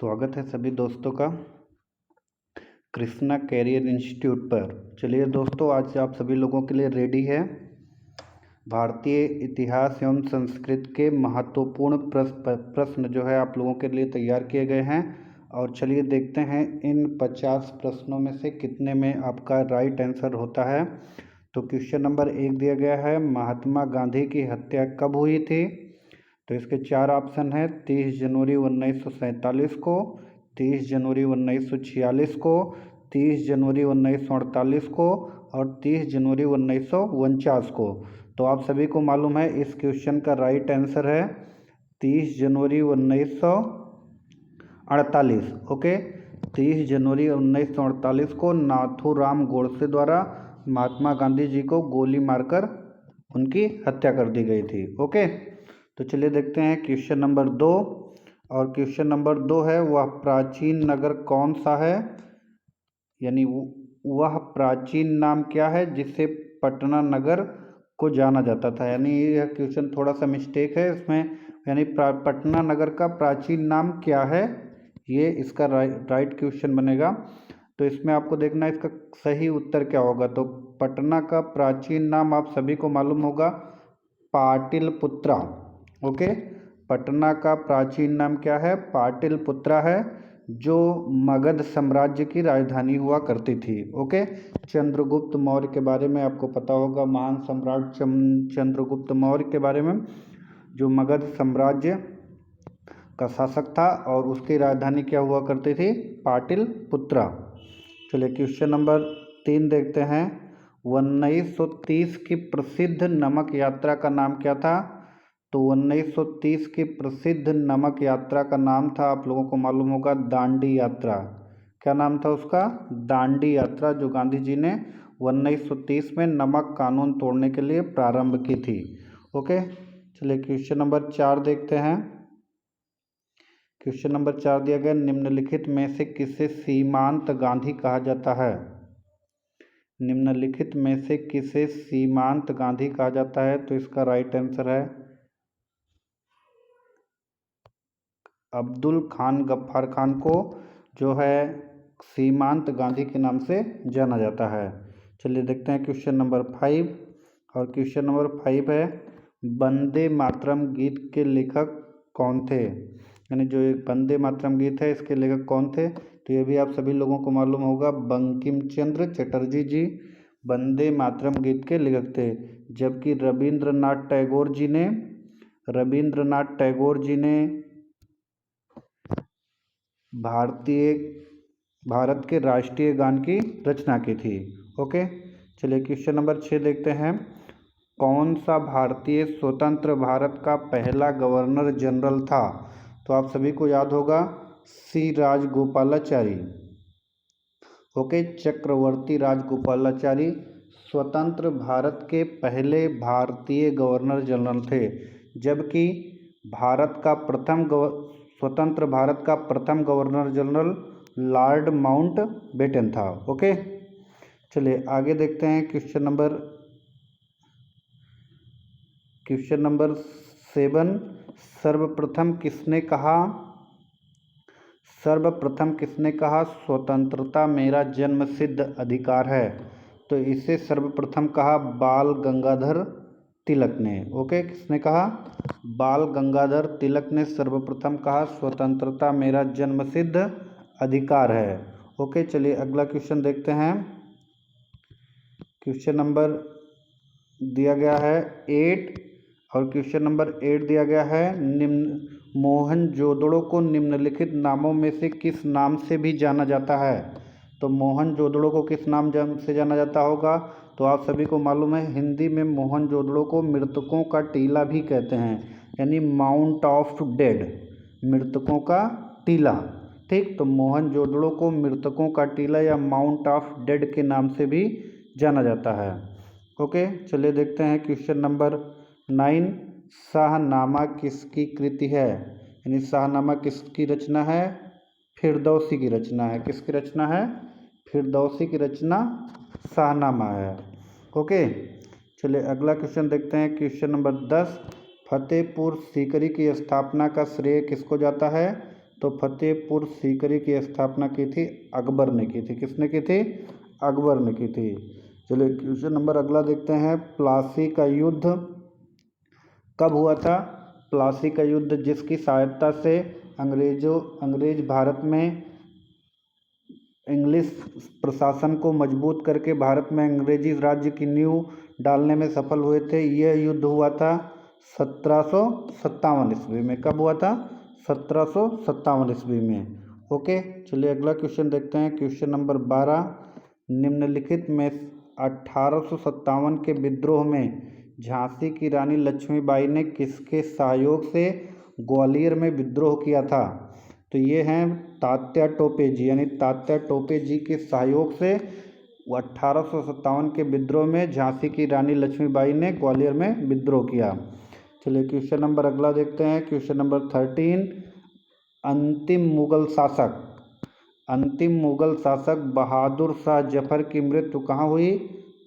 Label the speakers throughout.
Speaker 1: स्वागत है सभी दोस्तों का कृष्णा कैरियर इंस्टीट्यूट पर। चलिए दोस्तों, आज आप सभी लोगों के लिए रेडी है भारतीय इतिहास एवं संस्कृति के महत्वपूर्ण प्रश्न जो है आप लोगों के लिए तैयार किए गए हैं। और चलिए देखते हैं इन 50 प्रश्नों में से कितने में आपका राइट आंसर होता है। तो क्वेश्चन नंबर 1 दिया गया है, महात्मा गांधी की हत्या कब हुई थी? तो इसके 4 ऑप्शन है, 30 जनवरी 1947 को, 30 जनवरी 1946 को, 30 जनवरी 1948 को और 30 जनवरी 1949 को। तो आप सभी को मालूम है इस क्वेश्चन का राइट आंसर है 30 जनवरी 1948। ओके, 30 जनवरी 1948 को नाथूराम गोडसे द्वारा महात्मा गांधी जी को गोली मारकर उनकी हत्या कर दी गई थी। ओके, तो चलिए देखते हैं क्वेश्चन नंबर 2। और क्वेश्चन नंबर 2 है, वह प्राचीन नगर कौन सा है? यानी वह प्राचीन नाम क्या है जिसे पटना नगर को जाना जाता था? यानी यह क्वेश्चन थोड़ा सा मिस्टेक है इसमें, यानी पटना नगर का प्राचीन नाम क्या है, ये इसका राइट क्वेश्चन बनेगा। तो इसमें आपको देखना है इसका सही उत्तर क्या होगा। तो पटना का प्राचीन नाम आप सभी को मालूम होगा, पाटिलपुत्रा। ओके, पटना का प्राचीन नाम क्या है? पाटिलपुत्रा है, जो मगध साम्राज्य की राजधानी हुआ करती थी। ओके, चंद्रगुप्त मौर्य के बारे में आपको पता होगा, महान सम्राट चंद्रगुप्त मौर्य के बारे में, जो मगध साम्राज्य का शासक था और उसकी राजधानी क्या हुआ करती थी? पाटिलपुत्रा। चलिए क्वेश्चन नंबर 3 देखते हैं, 1930 की प्रसिद्ध नमक यात्रा का नाम क्या था? तो 1930 की प्रसिद्ध नमक यात्रा का नाम था, आप लोगों को मालूम होगा, दांडी यात्रा। क्या नाम था उसका? दांडी यात्रा, जो गांधी जी ने 1930 में नमक कानून तोड़ने के लिए प्रारंभ की थी। ओके, चलिए क्वेश्चन नंबर 4 देखते हैं। क्वेश्चन नंबर 4 दिया गया, निम्नलिखित में से किसे सीमांत गांधी कहा जाता है? निम्नलिखित में से किसे सीमांत गांधी कहा जाता है? तो इसका राइट आंसर है अब्दुल खान गफ्फार खान को जो है सीमांत गांधी के नाम से जाना जाता है। चलिए देखते हैं क्वेश्चन नंबर 5। और क्वेश्चन नंबर 5 है, वंदे मातरम गीत के लेखक कौन थे? यानी जो एक वंदे मातरम गीत है, इसके लेखक कौन थे? तो ये भी आप सभी लोगों को मालूम होगा, बंकिम चंद्र चटर्जी जी वंदे मातरम गीत के लेखक थे। जबकि रविंद्रनाथ टैगोर जी ने भारत के राष्ट्रीय गान की रचना की थी। ओके, चलिए क्वेश्चन नंबर 6 देखते हैं, कौन सा भारतीय स्वतंत्र भारत का पहला गवर्नर जनरल था? तो आप सभी को याद होगा, सी राजगोपालाचारी। ओके, चक्रवर्ती राजगोपालाचारी स्वतंत्र भारत के पहले भारतीय गवर्नर जनरल थे। जबकि स्वतंत्र भारत का प्रथम governor general Lord Mountbatten था। ओके, चलिए आगे देखते हैं क्वेश्चन नंबर 7। सर्वप्रथम किसने कहा स्वतंत्रता मेरा जन्मसिद्ध अधिकार है? तो इसे सर्वप्रथम कहा बाल गंगाधर तिलक ने। ओके, किसने कहा? बाल गंगाधर तिलक ने सर्वप्रथम कहा स्वतंत्रता मेरा जन्मसिद्ध अधिकार है। ओके, चलिए अगला क्वेश्चन देखते हैं। क्वेश्चन नंबर दिया गया है 8। और क्वेश्चन नंबर 8 दिया गया है, मोहनजोदड़ो को निम्नलिखित नामों में से किस नाम से भी जाना जाता है? तो मोहनजोदड़ो को किस नाम से जाना जाता होगा? तो आप सभी को मालूम है, हिंदी में मोहनजोदड़ो को मृतकों का टीला भी कहते हैं, यानी माउंट ऑफ डेड, मृतकों का टीला। ठीक, तो मोहनजोदड़ो को मृतकों का टीला या माउंट ऑफ डेड के नाम से भी जाना जाता है। ओके, चलिए देखते हैं क्वेश्चन नंबर 9। शाहनामा किसकी कृति है? यानी शाहनामा किसकी रचना है? फिरदौसी की रचना है। किसकी रचना है? फिरदौसी की रचना शाहनामा है। ओके, चलिए अगला क्वेश्चन देखते हैं। क्वेश्चन नंबर 10, फतेहपुर सीकरी की स्थापना का श्रेय किसको जाता है? तो फतेहपुर सीकरी की स्थापना की थी अकबर ने की थी। किसने की थी? अकबर ने की थी। चलिए क्वेश्चन नंबर अगला देखते हैं। प्लासी का युद्ध कब हुआ था? प्लासी का युद्ध जिसकी सहायता से अंग्रेज भारत में इंग्लिश प्रशासन को मजबूत करके भारत में अंग्रेजी राज्य की नींव डालने में सफल हुए थे। यह युद्ध हुआ था 1757 ईस्वी में। कब हुआ था? 1757 ईस्वी में। ओके, चलिए अगला क्वेश्चन देखते हैं। क्वेश्चन नंबर 12, निम्नलिखित में 1857 के विद्रोह में झांसी की रानी लक्ष्मीबाई ने किसके सहयोग से ग्वालियर में विद्रोह किया था? तो ये हैं तात्या टोपे जी, यानी तात्या टोपे जी के सहयोग से 1857 के विद्रोह में झांसी की रानी लक्ष्मीबाई ने ग्वालियर में विद्रोह किया। चलिए क्वेश्चन नंबर अगला देखते हैं। क्वेश्चन नंबर 13, अंतिम मुगल शासक बहादुर शाह जफर की मृत्यु कहाँ हुई?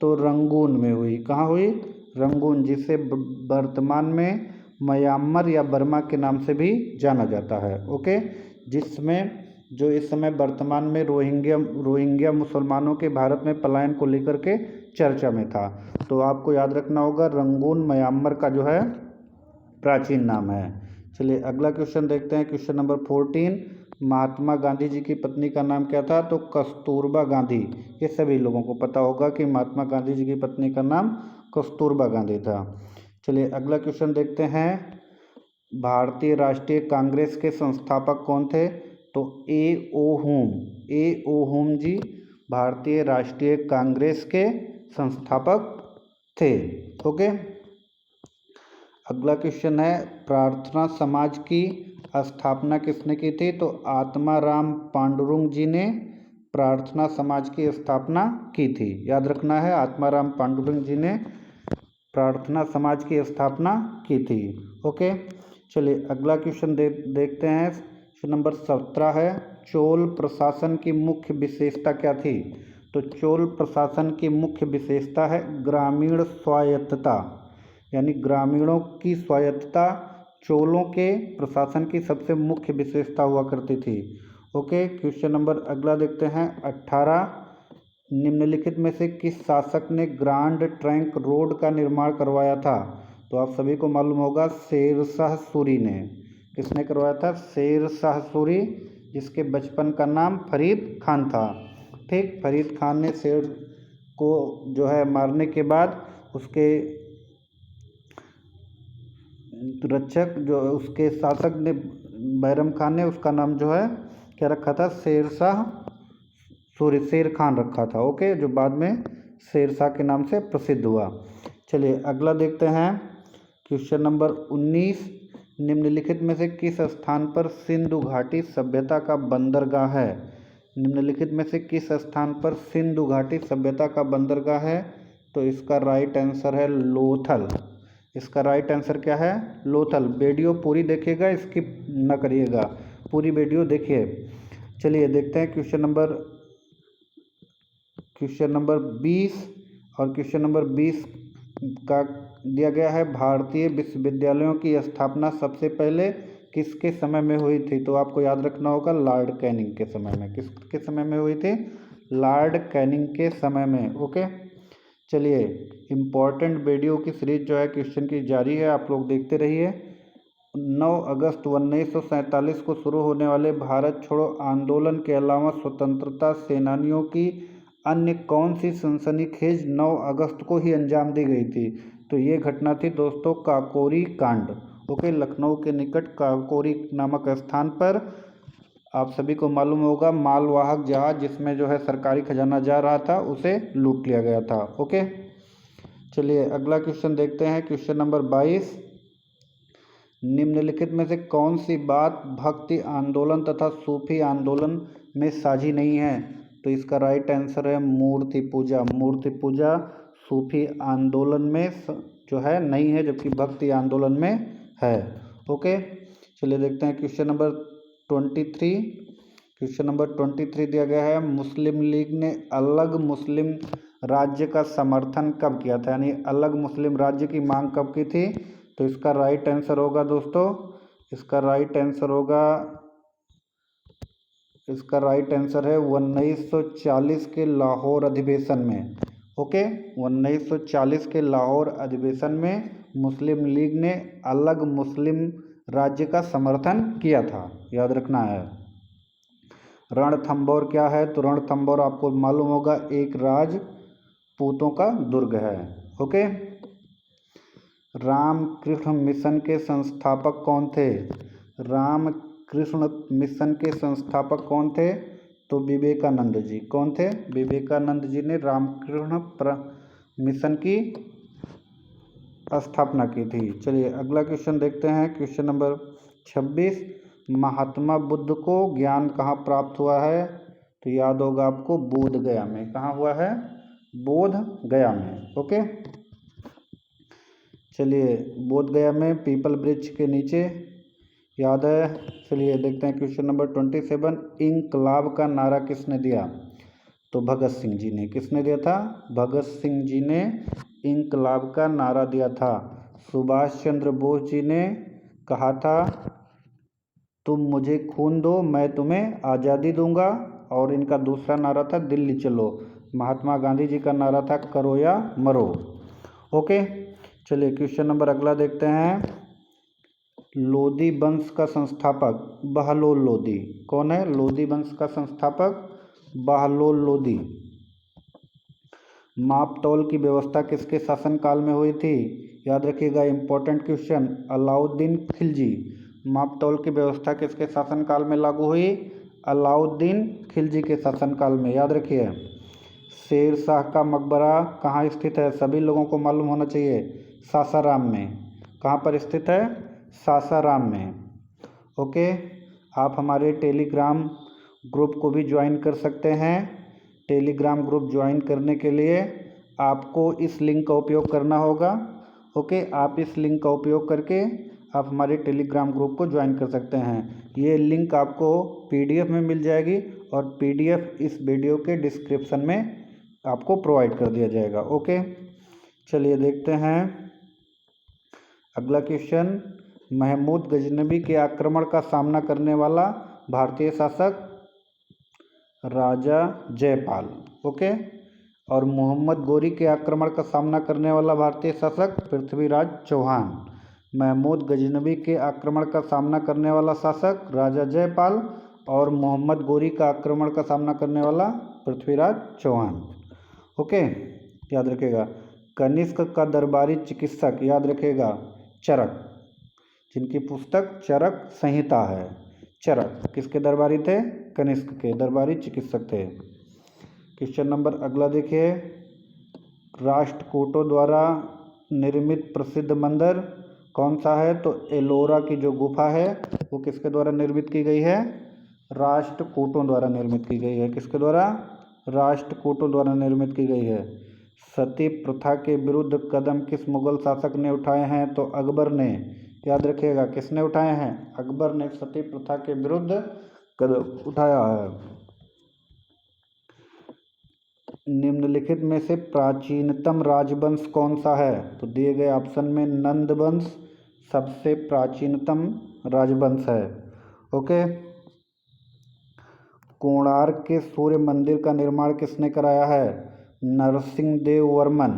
Speaker 1: तो रंगून में हुई। कहाँ हुई? रंगून, जिसे वर्तमान में म्यांमार या बर्मा के नाम से भी जाना जाता है। ओके, जिसमें जो इस समय वर्तमान में रोहिंग्या मुसलमानों के भारत में पलायन को लेकर के चर्चा में था। तो आपको याद रखना होगा, रंगून म्यांमार का जो है प्राचीन नाम है। चलिए अगला क्वेश्चन देखते हैं। क्वेश्चन नंबर 14, महात्मा गांधी जी की पत्नी का नाम क्या था? तो कस्तूरबा गांधी। ये सभी लोगों को पता होगा कि महात्मा गांधी जी की पत्नी का नाम कस्तूरबा गांधी था। चलिए अगला क्वेश्चन देखते हैं। भारतीय राष्ट्रीय कांग्रेस के संस्थापक कौन थे? तो ए ओ होम जी भारतीय राष्ट्रीय कांग्रेस के संस्थापक थे। ओके, अगला क्वेश्चन है, प्रार्थना समाज की स्थापना किसने की थी? तो आत्माराम पांडुरंग जी ने प्रार्थना समाज की स्थापना की थी। याद रखना है, आत्माराम पांडुरंग जी ने प्रार्थना समाज की स्थापना की थी। ओके, चलिए अगला क्वेश्चन देखते हैं। क्वेश्चन नंबर 17 है, चोल प्रशासन की मुख्य विशेषता क्या थी? तो चोल प्रशासन की मुख्य विशेषता है ग्रामीण स्वायत्तता, यानी ग्रामीणों की स्वायत्तता चोलों के प्रशासन की सबसे मुख्य विशेषता हुआ करती थी। ओके, क्वेश्चन नंबर अगला देखते हैं। 18, निम्नलिखित में से किस शासक ने ग्रांड ट्रंक रोड का निर्माण करवाया था? तो आप सभी को मालूम होगा, शेरशाह सूरी ने। किसने करवाया था? शेरशाह सूरी, जिसके बचपन का नाम फरीद खान था। ठीक, फरीद खान ने शेर को जो है मारने के बाद उसके रक्षक जो उसके शासक ने, बैरम खान ने, उसका नाम जो है क्या रखा था? शेरशाह सूरी, शेर खान रखा था। ओके, जो बाद में शेरशाह के नाम से प्रसिद्ध हुआ। चलिए अगला देखते हैं। क्वेश्चन नंबर 19, निम्नलिखित में से किस स्थान पर सिंधु घाटी सभ्यता का बंदरगाह है? निम्नलिखित में से किस स्थान पर सिंधु घाटी सभ्यता का बंदरगाह है? तो इसका राइट आंसर है लोथल। इसका राइट आंसर क्या है? लोथल। वीडियो पूरी देखिएगा, स्किप न करिएगा, पूरी वीडियो देखिए। चलिए देखते हैं क्वेश्चन नंबर 20, और क्वेश्चन नंबर 20 का दिया गया है, भारतीय विश्वविद्यालयों की स्थापना सबसे पहले किसके समय में हुई थी? तो आपको याद रखना होगा, लॉर्ड कैनिंग के समय में। किसके समय में हुई थी? लॉर्ड कैनिंग के समय में। ओके, चलिए इम्पॉर्टेंट वीडियो की सीरीज जो है क्वेश्चन की जारी है, आप लोग देखते रहिए। 9 अगस्त 1947 को शुरू होने वाले भारत छोड़ो आंदोलन के अलावा स्वतंत्रता सेनानियों की अन्य कौन सी सनसनीखेज 9 अगस्त को ही अंजाम दी गई थी? तो ये घटना थी दोस्तों काकोरी कांड। ओके, लखनऊ के निकट काकोरी नामक स्थान पर, आप सभी को मालूम होगा, मालवाहक जहाज जिसमें जो है सरकारी खजाना जा रहा था, उसे लूट लिया गया था। ओके, चलिए अगला क्वेश्चन देखते हैं। क्वेश्चन नंबर 22, निम्नलिखित में से कौन सी बात भक्ति आंदोलन तथा सूफी आंदोलन में साझी नहीं है? तो इसका राइट आंसर है मूर्ति पूजा। मूर्ति पूजा सूफी आंदोलन में जो है नहीं है, जबकि भक्ति आंदोलन में है। ओके, चलिए देखते हैं क्वेश्चन नंबर 23। क्वेश्चन नंबर 23 दिया गया है, मुस्लिम लीग ने अलग मुस्लिम राज्य का समर्थन कब किया था? यानी अलग मुस्लिम राज्य की मांग कब की थी? तो इसका राइट आंसर होगा दोस्तों, इसका राइट आंसर होगा इसका राइट आंसर है 1940 के लाहौर अधिवेशन में। ओके, 1940 के लाहौर अधिवेशन में मुस्लिम लीग ने अलग मुस्लिम राज्य का समर्थन किया था, याद रखना है। रणथंभौर क्या है? तो रणथंभौर आपको मालूम होगा एक राजपूतों का दुर्ग है। ओके, रामकृष्ण मिशन के संस्थापक कौन थे? रामकृष्ण मिशन के संस्थापक कौन थे? तो विवेकानंद जी। कौन थे? विवेकानंद जी ने रामकृष्ण मिशन की स्थापना की थी। चलिए अगला क्वेश्चन देखते हैं, क्वेश्चन नंबर 26। महात्मा बुद्ध को ज्ञान कहाँ प्राप्त हुआ है? तो याद होगा आपको, बोध गया में। कहाँ हुआ है? बोध गया में। ओके, चलिए बोध गया में पीपल वृक्ष के नीचे, याद है। चलिए देखते हैं क्वेश्चन नंबर 27। इंकलाब का नारा किसने दिया? तो भगत सिंह जी ने। किसने दिया था? भगत सिंह जी ने इंकलाब का नारा दिया था। सुभाष चंद्र बोस जी ने कहा था तुम मुझे खून दो मैं तुम्हें आज़ादी दूंगा, और इनका दूसरा नारा था दिल्ली चलो। महात्मा गांधी जी का नारा था करो या मरो। ओके, चलिए क्वेश्चन नंबर अगला देखते हैं। लोदी वंश का संस्थापक बहलोल लोदी। कौन है लोदी वंश का संस्थापक? बहलोल लोदी। मापतौल की व्यवस्था किसके शासनकाल में हुई थी? याद रखिएगा, इंपॉर्टेंट क्वेश्चन। अलाउद्दीन खिलजी। मापतौल की व्यवस्था किसके शासनकाल में लागू हुई? अलाउद्दीन खिलजी के शासनकाल में, याद रखिए। शेर शाह का मकबरा कहाँ स्थित है? सभी लोगों को मालूम होना चाहिए, सासाराम में। कहाँ पर स्थित है? सासाराम में। ओके, आप हमारे टेलीग्राम ग्रुप को भी ज्वाइन कर सकते हैं। टेलीग्राम ग्रुप ज्वाइन करने के लिए आपको इस लिंक का उपयोग करना होगा। ओके, आप इस लिंक का उपयोग करके आप हमारे टेलीग्राम ग्रुप को ज्वाइन कर सकते हैं। ये लिंक आपको पीडीएफ में मिल जाएगी, और पीडीएफ इस वीडियो के डिस्क्रिप्शन में आपको प्रोवाइड कर दिया जाएगा। ओके, चलिए देखते हैं अगला क्वेश्चन। महमूद गजनबी के आक्रमण का सामना करने वाला भारतीय शासक? राजा जयपाल। ओके, और मोहम्मद गोरी के आक्रमण का सामना करने वाला भारतीय शासक? पृथ्वीराज चौहान। महमूद गजनबी के आक्रमण का सामना करने वाला शासक राजा जयपाल, और मोहम्मद गोरी का आक्रमण का सामना करने वाला पृथ्वीराज चौहान। ओके, याद रखिएगा। कनिष्क का दरबारी चिकित्सक, याद रखिएगा, चरक, जिनकी पुस्तक चरक संहिता है। चरक किसके दरबारी थे? कनिष्क के दरबारी चिकित्सक थे। क्वेश्चन नंबर अगला देखिए। राष्ट्रकूटों द्वारा निर्मित प्रसिद्ध मंदिर कौन सा है? तो एलोरा की जो गुफा है वो किसके द्वारा निर्मित की गई है? राष्ट्रकूटों द्वारा निर्मित की गई है। किसके द्वारा? राष्ट्रकूटों द्वारा निर्मित की गई है। सती प्रथा के विरुद्ध कदम किस मुगल शासक ने उठाए हैं? तो अकबर ने। याद रखिएगा, किसने उठाए हैं? अकबर ने सती प्रथा के विरुद्ध कदम उठाया है। निम्नलिखित में से प्राचीनतम राजवंश कौन सा है? तो दिए गए ऑप्शन में नंद वंश सबसे प्राचीनतम राजवंश है। ओके, कोणार्क के सूर्य मंदिर का निर्माण किसने कराया है? नरसिंह देव वर्मन।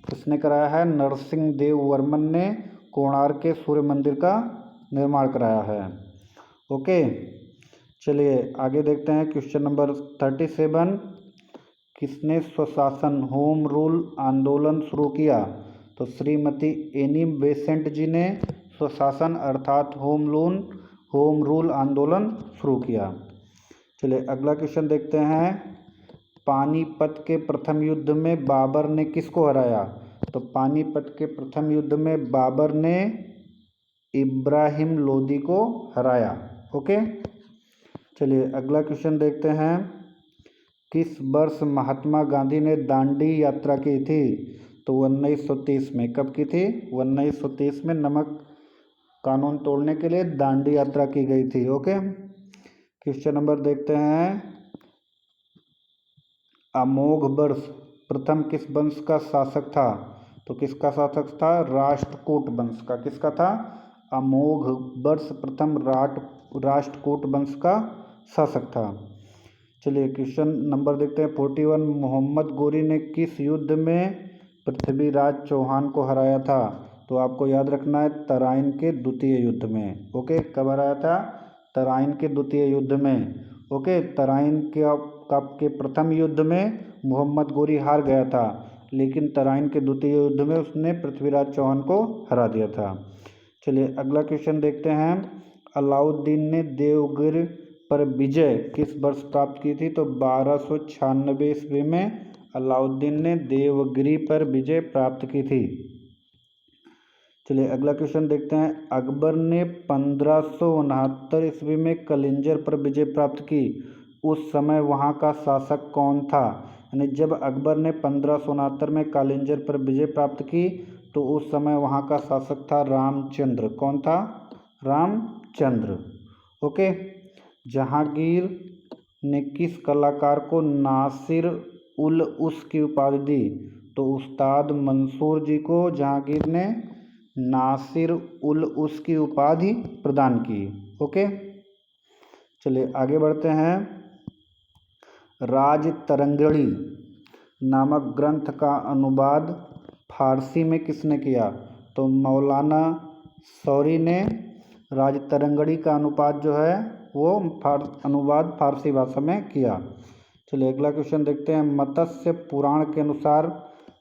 Speaker 1: किसने कराया है? नरसिंह देव वर्मन ने कोणार्क के सूर्य मंदिर का निर्माण कराया है। ओके, चलिए आगे देखते हैं क्वेश्चन नंबर 37। किसने स्वशासन होम रूल आंदोलन शुरू किया? तो श्रीमती एनी बेसेंट जी ने स्वशासन अर्थात होम रूल आंदोलन शुरू किया। चलिए अगला क्वेश्चन देखते हैं। पानीपत के प्रथम युद्ध में बाबर ने किसको हराया? तो पानीपत के प्रथम युद्ध में बाबर ने इब्राहिम लोदी को हराया। ओके, चलिए अगला क्वेश्चन देखते हैं। किस वर्ष महात्मा गांधी ने दांडी यात्रा की थी? तो 1930 में। कब की थी? 1930 में नमक कानून तोड़ने के लिए दांडी यात्रा की गई थी। ओके, क्वेश्चन नंबर देखते हैं। अमोघ वर्ष प्रथम किस वंश का शासक था? तो किसका शासक था? राष्ट्रकूट वंश का। किसका था? अमोघ वर्ष प्रथम राष्ट्रकूट वंश का शासक था। चलिए क्वेश्चन नंबर देखते हैं 41। मोहम्मद गोरी ने किस युद्ध में पृथ्वीराज चौहान को हराया था? तो आपको याद रखना है तराइन के द्वितीय युद्ध में। ओके, कब हराया था? तराइन के द्वितीय युद्ध में। ओके, तराइन के प्रथम युद्ध में मोहम्मद गोरी हार गया था, लेकिन तराइन के द्वितीय युद्ध में उसने पृथ्वीराज चौहान को हरा दिया था। चलिए अगला क्वेश्चन देखते हैं। अलाउद्दीन ने देवगिर पर विजय किस वर्ष प्राप्त की थी? तो 1296 ईस्वी में अलाउद्दीन ने देवगिरी पर विजय प्राप्त की थी। चलिए अगला क्वेश्चन देखते हैं। अकबर ने 1569 ईस्वी में कलिंजर पर विजय प्राप्त की, उस समय वहाँ का शासक कौन था? यानी जब अकबर ने 1569 में कलिंजर पर विजय प्राप्त की तो उस समय वहाँ का शासक था रामचंद्र। कौन था? रामचंद्र। ओके, जहांगीर ने किस कलाकार को नासिर उल उस की उपाधि दी? तो उस्ताद मंसूर जी को जहांगीर ने नासिर उल उस की उपाधि प्रदान की। ओके, चलिए आगे बढ़ते हैं। राजतरंगिणी नामक ग्रंथ का अनुवाद फारसी में किसने किया? तो मौलाना शौरी ने राजतरंगिणी का अनुवाद जो है वो अनुवाद फारसी भाषा में किया। चलिए अगला क्वेश्चन देखते हैं। मत्स्य पुराण के अनुसार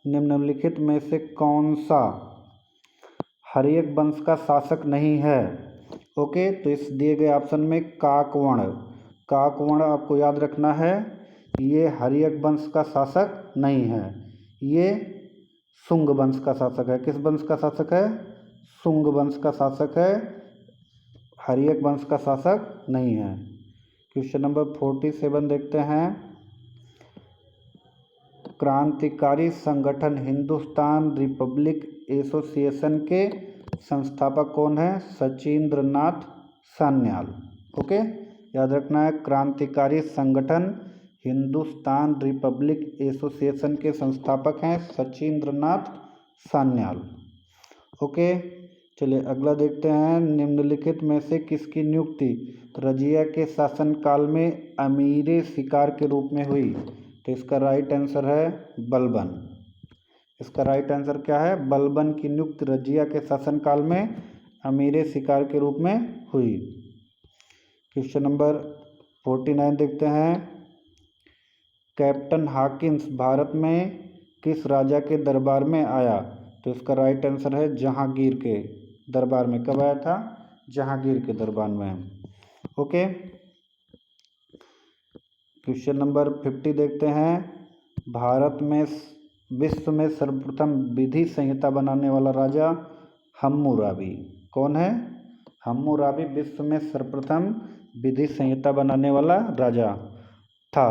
Speaker 1: निम्नलिखित में से कौन सा हर्यक वंश का शासक नहीं है? ओके, तो इस दिए गए ऑप्शन में काकवर्ण आपको याद रखना है, ये हर्यक वंश का शासक नहीं है, ये शुंग वंश का शासक है। किस वंश का शासक है? शुंग वंश का शासक है, हर्यक वंश का शासक नहीं है। क्वेश्चन नंबर 47 देखते हैं। क्रांतिकारी संगठन हिंदुस्तान रिपब्लिक एसोसिएशन के संस्थापक कौन है? सचिंद्र नाथ सान्याल। ओके, याद रखना है क्रांतिकारी संगठन हिंदुस्तान रिपब्लिक एसोसिएशन के संस्थापक हैं सचिंद्र नाथ सान्याल। ओके, चलिए अगला देखते हैं। निम्नलिखित में से किसकी नियुक्ति रजिया के शासनकाल में अमीर शिकार के रूप में हुई? तो इसका राइट आंसर है बलबन। इसका राइट आंसर क्या है? बलबन की नियुक्ति रजिया के शासनकाल में अमीर शिकार के रूप में हुई। क्वेश्चन नंबर 49 देखते हैं। कैप्टन हॉकिंस भारत में किस राजा के दरबार में आया? तो इसका राइट आंसर है जहांगीर के दरबार में। कब आया था? जहांगीर के दरबार में। ओके, क्वेश्चन नंबर 50 देखते हैं। भारत में विश्व में सर्वप्रथम विधि संहिता बनाने वाला राजा हम्मुराबी कौन है? हम्मुराबी विश्व में सर्वप्रथम विधि संहिता बनाने वाला राजा था।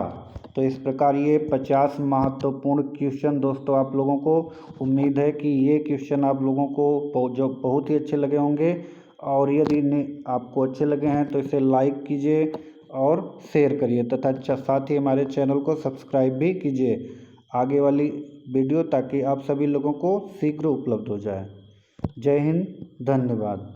Speaker 1: तो इस प्रकार ये 50 महत्वपूर्ण क्वेश्चन दोस्तों आप लोगों को, उम्मीद है कि ये क्वेश्चन आप लोगों को जो बहुत ही अच्छे लगे होंगे, और यदि आपको अच्छे लगे हैं तो इसे लाइक कीजिए और शेयर करिए तथा साथ ही हमारे चैनल को सब्सक्राइब भी कीजिए आगे वाली वीडियो, ताकि आप सभी लोगों को शीघ्र उपलब्ध हो जाए। जय हिंद, धन्यवाद।